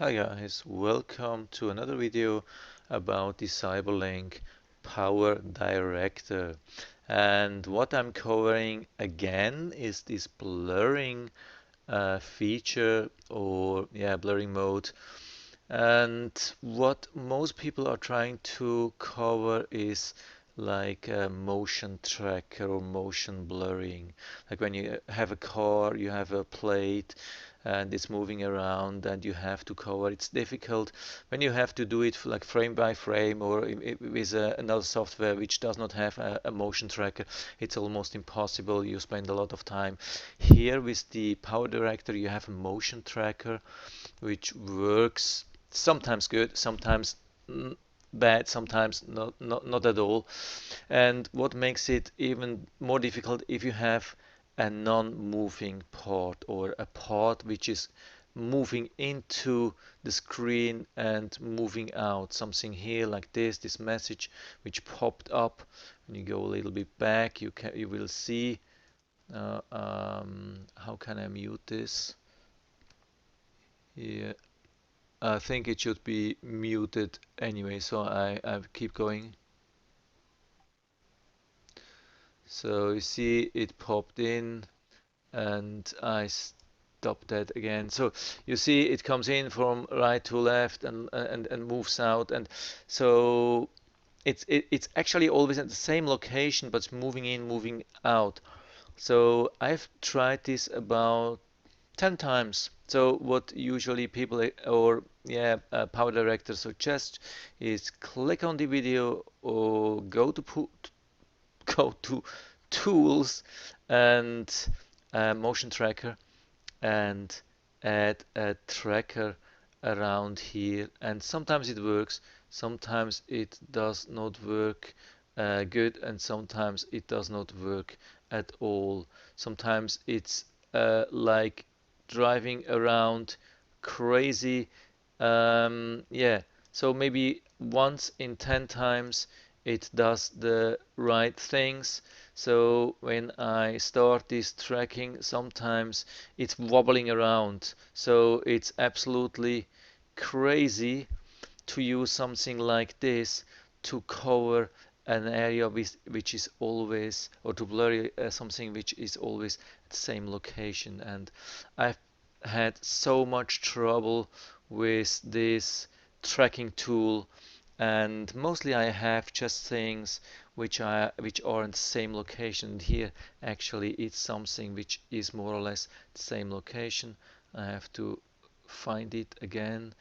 Hi guys, welcome to another video about the CyberLink PowerDirector. And what I'm covering again is this blurring feature or blurring mode. And what most people are trying to cover is like a motion tracker or motion blurring. Like when you have a car, you have a plate and it's moving around and you have to cover. It's difficult when you have to do it like frame by frame or with another software which does not have a motion tracker. It's almost impossible. You spend a lot of time. Here with the Power Director, you have a motion tracker which works sometimes good, sometimes bad, sometimes not at all. And what makes it even more difficult if you have a non-moving part or a part which is moving into the screen and moving out. Something here like this message which popped up. When you go a little bit back, you will see. How can I mute this? Yeah, I think it should be muted anyway, so I keep going. So you see it popped in and I stop that again. So you see it comes in from right to left and moves out, and so it's actually always at the same location but it's moving in, moving out. So I've tried this about 10 times. So what usually people or power director suggest is click on the video or go to tools and motion tracker and add a tracker around here, and sometimes it works, sometimes it does not work good, and sometimes it does not work at all. Sometimes it's like driving around crazy. Yeah, so maybe once in 10 times it does the right things. So when I start this tracking, sometimes it's wobbling around. So it's absolutely crazy to use something like this to cover an area which is always, or to blur something which is always at the same location. And I've had so much trouble with this tracking tool, and mostly I have just things which are in the same location. Here actually it's something which is more or less the same location. I have to find it again.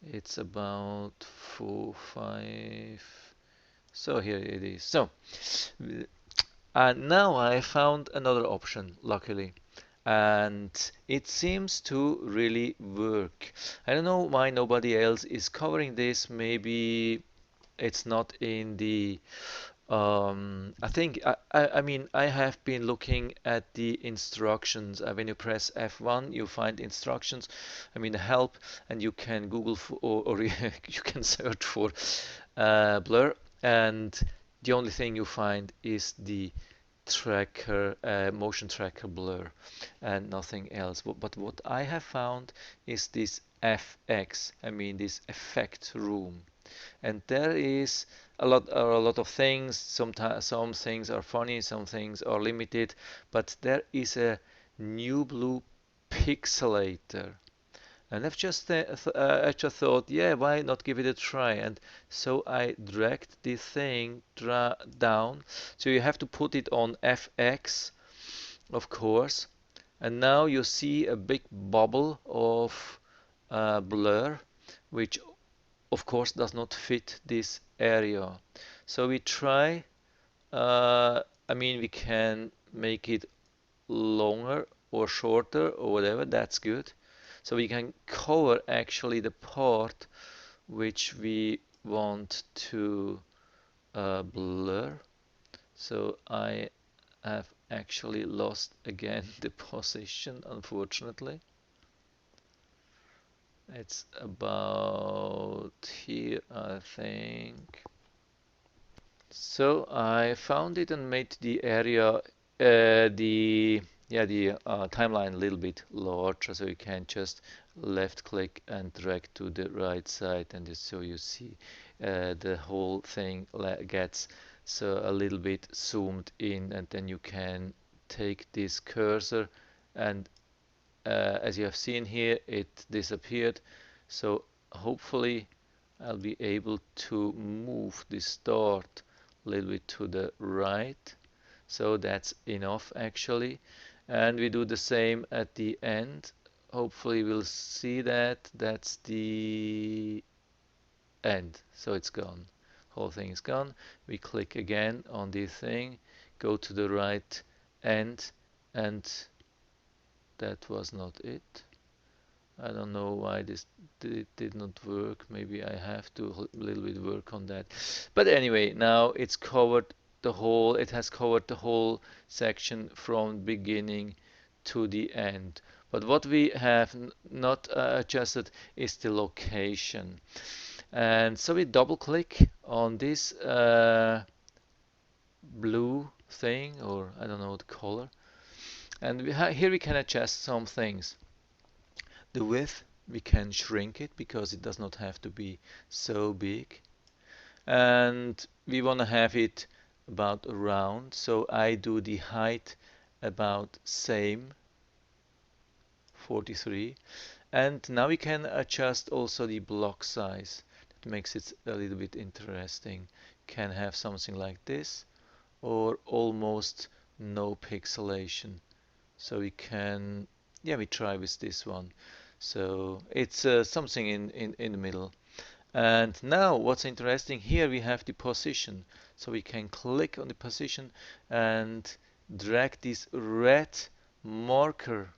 It's about 4 5. So here it is. So and now I found another option, luckily, and it seems to really work. I don't know why nobody else is covering this. Maybe it's not in the I think I mean I have been looking at the instructions. When you press F1, you find instructions. I mean help, and you can Google for, or you can search for blur, and the only thing you find is the tracker, motion tracker blur, and nothing else. But what I have found is this FX. I mean this effect room, and there is a lot of things. Sometimes some things are funny, some things are limited, but there is a new blue pixelator, and I just thought, yeah, why not give it a try? And so I dragged this thing down. So you have to put it on FX, of course, and now you see a big bubble of blur, which of course does not fit this area. So we try, I mean we can make it longer or shorter or whatever, that's good. So we can cover actually the part which we want to blur. So I have actually lost again the position, unfortunately. It's about here, I think. So I found it and made the area the yeah, the timeline a little bit larger, so you can just left click and drag to the right side, and just so you see the whole thing gets so a little bit zoomed in, and then you can take this cursor and as you have seen here, it disappeared. So hopefully I'll be able to move the start a little bit to the right. So that's enough actually. And we do the same at the end. Hopefully we'll see that. That's the end. So it's gone. Whole thing is gone. We click again on the thing, go to the right end, and that was not it. I don't know why this did not work. Maybe I have to a little bit work on that. But anyway, now it's covered the whole, it has covered the whole section from beginning to the end. But what we have not adjusted is the location. And so we double click on this blue thing, or I don't know the color. And here we can adjust some things. The width, we can shrink it because it does not have to be so big. And we want to have it about around, so I do the height about same, 43. And now we can adjust also the block size. That makes it a little bit interesting. Can have something like this, or almost no pixelation. So we can, yeah, we try with this one. So it's something in the middle. And now what's interesting, here we have the position. So we can click on the position and drag this red marker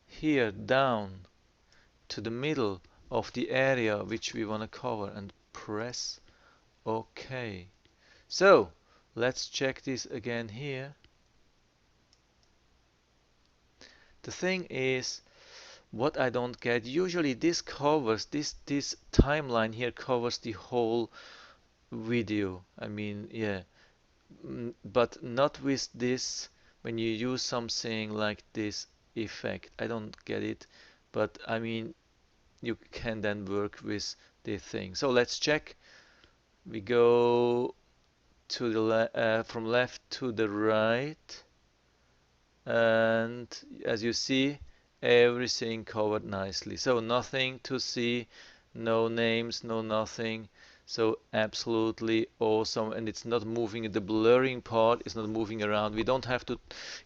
here down to the middle of the area which we want to cover and press OK. So let's check this again here. The thing is, what I don't get, usually this covers, this timeline here covers the whole video. I mean, yeah, but not with this, when you use something like this effect. I don't get it, but I mean, you can then work with the thing. So let's check. We go to the from left to the right, and as you see, everything covered nicely. So nothing to see, no names, no nothing. So absolutely awesome, and it's not moving. The blurring part is not moving around. We don't have to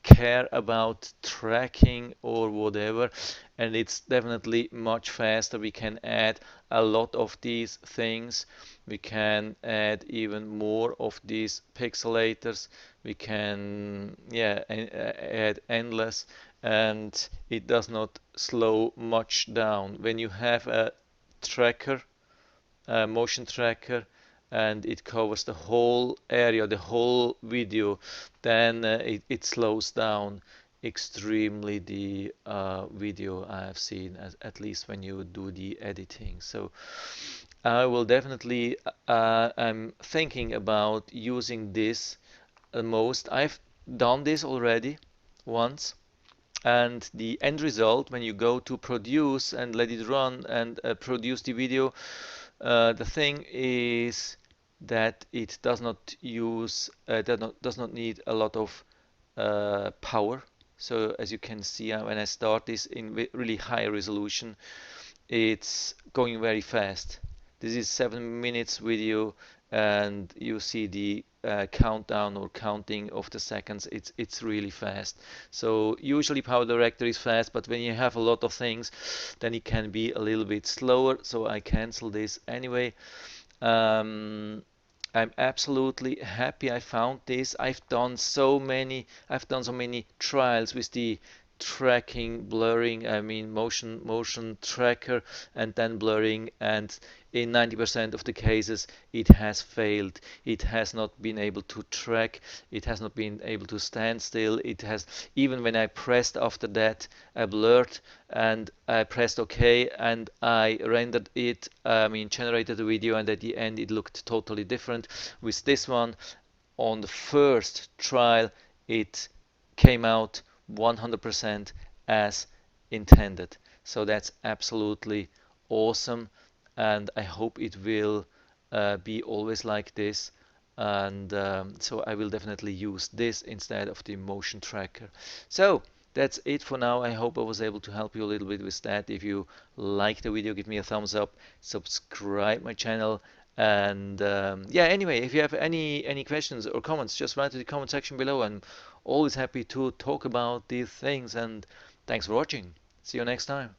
care about tracking or whatever, and it's definitely much faster. We can add a lot of these things. We can add even more of these pixelators. We can, yeah, add endless, and it does not slow much down. When you have a tracker, a motion tracker, and it covers the whole area, the whole video, then it slows down extremely the video I have seen, at least when you do the editing. So I will definitely, I'm thinking about using this most. I've done this already once, and the end result, when you go to produce and let it run and produce the video, the thing is that it does not use, does not need a lot of power. So as you can see, when I start this in really high resolution, it's going very fast. This is 7 minutes video, and you see the countdown or counting of the seconds. It's really fast. So usually PowerDirector is fast, but when you have a lot of things, then it can be a little bit slower. So I cancel this anyway. Um, I'm absolutely happy I found this. I've done so many trials with the tracking, blurring, I mean motion tracker, and then blurring, and in 90% of the cases it has failed. It has not been able to track, it has not been able to stand still. It has, even when I pressed after that I blurred and I pressed OK and I rendered it, I mean generated the video, and at the end it looked totally different. With this one, on the first trial, it came out 100% as intended. So that's absolutely awesome, and I hope it will be always like this. And so I will definitely use this instead of the motion tracker. So that's it for now. I hope I was able to help you a little bit with that. If you like the video, give me a thumbs up, subscribe my channel, and yeah, anyway, if you have any questions or comments, just write to the comment section below. I'm always happy to talk about these things, and thanks for watching. See you next time.